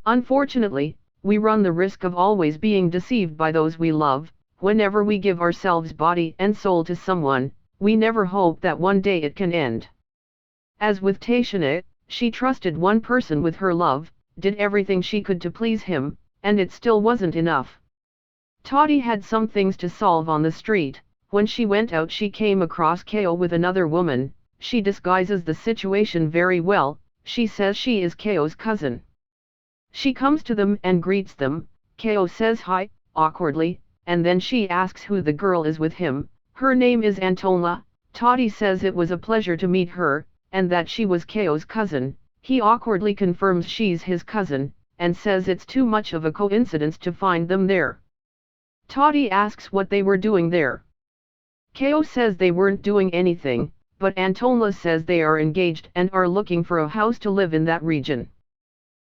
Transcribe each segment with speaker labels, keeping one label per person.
Speaker 1: Unfortunately, we run the risk of always being deceived by those we love. Whenever we give ourselves body and soul to someone, we never hope that one day it can end. As with Tatiana, she trusted one person with her love, did everything she could to please him, and it still wasn't enough. Toddy had some things to solve on the street. When she went out she came across Ko with another woman. She disguises the situation very well. She says she is Ko's cousin. She comes to them and greets them. Ko says hi, awkwardly, and then she asks who the girl is with him. Her name is Antonia. Toddy says it was a pleasure to meet her, and that she was Ko's cousin. He awkwardly confirms she's his cousin, and says it's too much of a coincidence to find them there. Toddy asks what they were doing there. Ko says they weren't doing anything, but Antonia says they are engaged and are looking for a house to live in that region.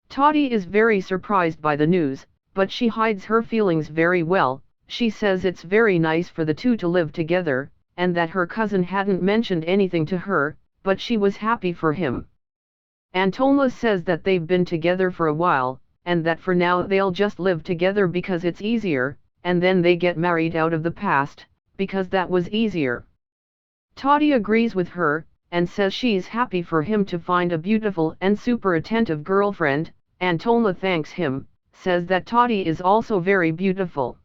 Speaker 1: Toddy is very surprised by the news, but she hides her feelings very well. She says it's very nice for the two to live together, and that her cousin hadn't mentioned anything to her, but she was happy for him. Antonia says that they've been together for a while, and that for now they'll just live together because it's easier, and then they get married out of the past, because that was easier. Toddy agrees with her, and says she's happy for him to find a beautiful and super attentive girlfriend. Antonia thanks him, says that Toddy is also very beautiful.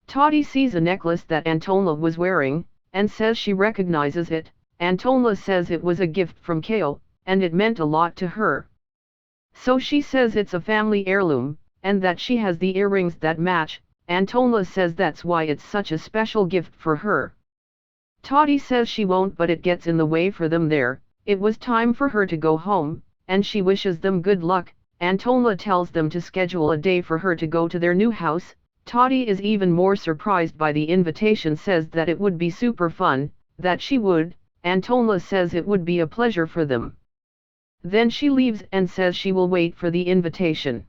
Speaker 1: Toddy sees a necklace that Antonia was wearing, and says she recognizes it. Antonia says it was a gift from Ko, and it meant a lot to her. So she says it's a family heirloom, and that she has the earrings that match. Antonia says that's why it's such a special gift for her. Toddy says she won't, but it gets in the way for them there. It was time for her to go home, and she wishes them good luck. Antonia tells them to schedule a day for her to go to their new house. Toddy is even more surprised by the invitation, says that it would be super fun, that she would. Antonia says it would be a pleasure for them. Then she leaves and says she will wait for the invitation.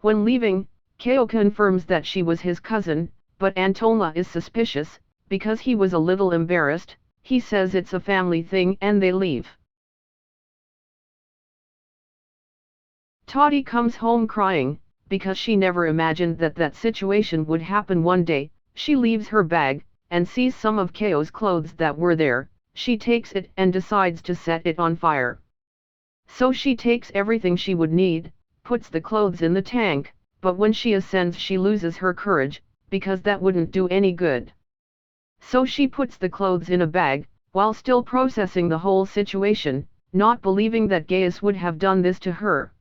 Speaker 1: When leaving, Ko confirms that she was his cousin, but Antonia is suspicious, because he was a little embarrassed. He says it's a family thing and they leave. Toddy comes home crying, because she never imagined that that situation would happen one day. She leaves her bag, and sees some of Ko's clothes that were there. She takes it and decides to set it on fire. So she takes everything she would need, puts the clothes in the tank, but when she ascends she loses her courage, because that wouldn't do any good. So she puts the clothes in a bag, while still processing the whole situation, not believing that Gaius would have done this to her.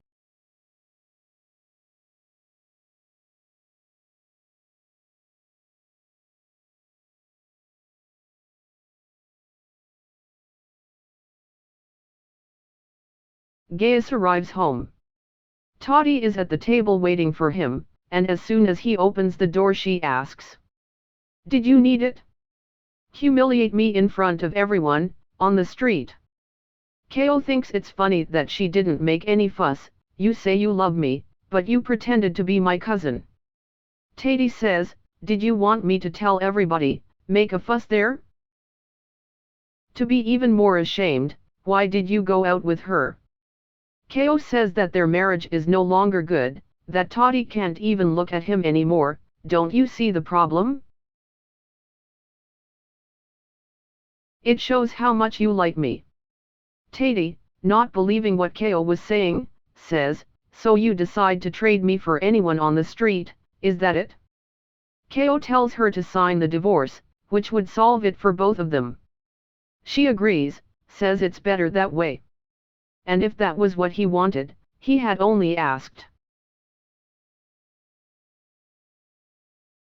Speaker 1: Gaius arrives home. Toddy is at the table waiting for him, and as soon as he opens the door she asks, "Did you need it? Humiliate me in front of everyone, on the street?" Ko thinks it's funny that she didn't make any fuss. "You say you love me, but you pretended to be my cousin." Toddy says, "Did you want me to tell everybody, make a fuss there? To be even more ashamed, why did you go out with her?" Ko says that their marriage is no longer good, that Toddy can't even look at him anymore. "Don't you see the problem? It shows how much you like me." Toddy, not believing what Ko was saying, says, "So you decide to trade me for anyone on the street, is that it?" Ko tells her to sign the divorce, which would solve it for both of them. She agrees, says it's better that way. And if that was what he wanted, he had only asked.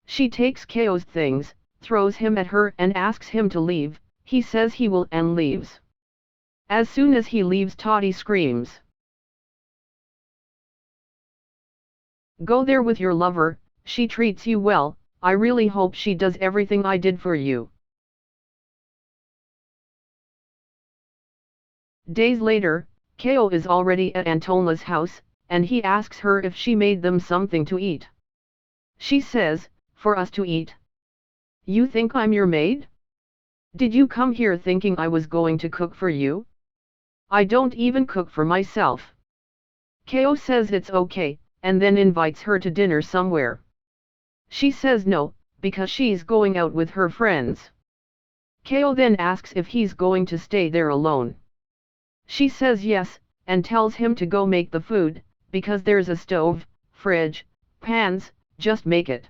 Speaker 1: She takes Ko's things, throws him at her and asks him to leave. He says he will and leaves. As soon as he leaves, Toddy screams, "Go there with your lover, she treats you well, I really hope she does everything I did for you." Days later, Ko is already at Antonia's house, and he asks her if she made them something to eat. She says, "For us to eat? You think I'm your maid? Did you come here thinking I was going to cook for you? I don't even cook for myself." Ko says it's okay, and then invites her to dinner somewhere. She says no, because she's going out with her friends. Ko then asks if he's going to stay there alone. She says yes, and tells him to go make the food, because there's a stove, fridge, pans, just make it.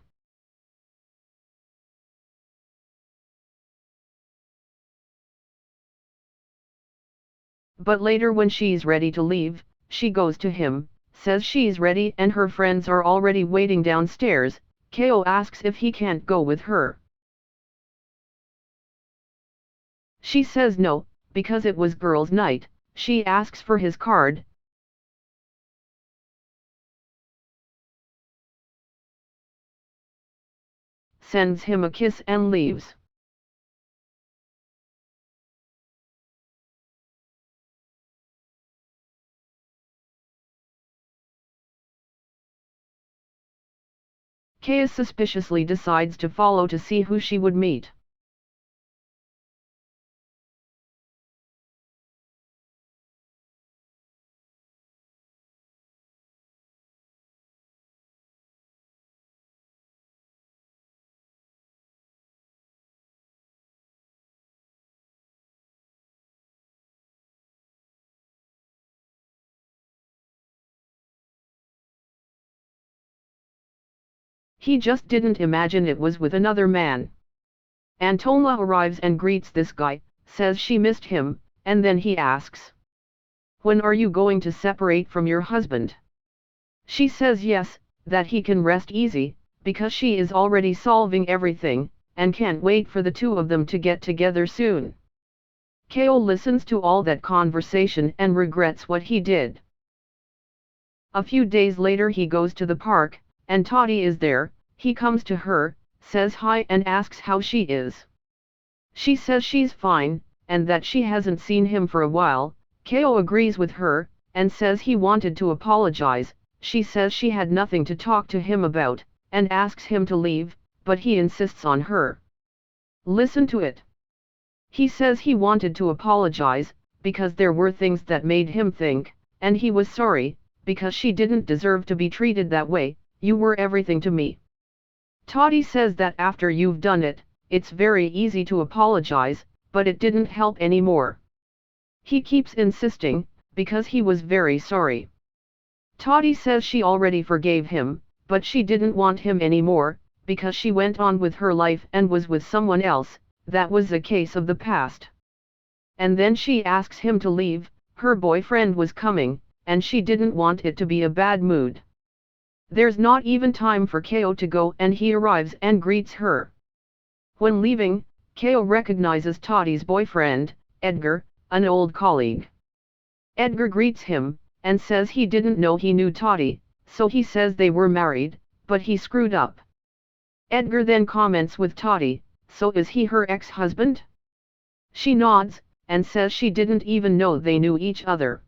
Speaker 1: But later when she's ready to leave, she goes to him, says she's ready and her friends are already waiting downstairs. Ko asks if he can't go with her. She says no, because it was girls' night. She asks for his card, sends him a kiss and leaves. Kaya suspiciously decides to follow to see who she would meet. He just didn't imagine it was with another man. Antola arrives and greets this guy, says she missed him, and then he asks, "When are you going to separate from your husband?" She says yes, that he can rest easy, because she is already solving everything, and can't wait for the two of them to get together soon. Ko listens to all that conversation and regrets what he did. A few days later he goes to the park, and Toddy is there. He comes to her, says hi and asks how she is. She says she's fine, and that she hasn't seen him for a while. Ko agrees with her, and says he wanted to apologize. She says she had nothing to talk to him about, and asks him to leave, but he insists on her. Listen to it. He says he wanted to apologize, because there were things that made him think, and he was sorry, because she didn't deserve to be treated that way. You were everything to me. Toddy says that after you've done it, it's very easy to apologize, but it didn't help anymore. He keeps insisting, because he was very sorry. Toddy says she already forgave him, but she didn't want him anymore, because she went on with her life and was with someone else. That was a case of the past. And then she asks him to leave. Her boyfriend was coming, and she didn't want it to be a bad mood. There's not even time for Ko to go and he arrives and greets her. When leaving, Ko recognizes Toddy's boyfriend, Edgar, an old colleague. Edgar greets him, and says he didn't know he knew Toddy, so he says they were married, but he screwed up. Edgar then comments with Toddy, so is he her ex-husband? She nods, and says she didn't even know they knew each other.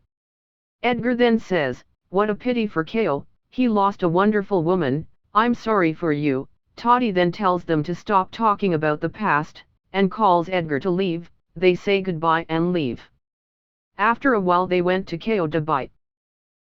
Speaker 1: Edgar then says, what a pity for Ko, he lost a wonderful woman. I'm sorry for you. Toddy then tells them to stop talking about the past, and calls Edgar to leave. They say goodbye and leave. After a while they went to Ko Dubai.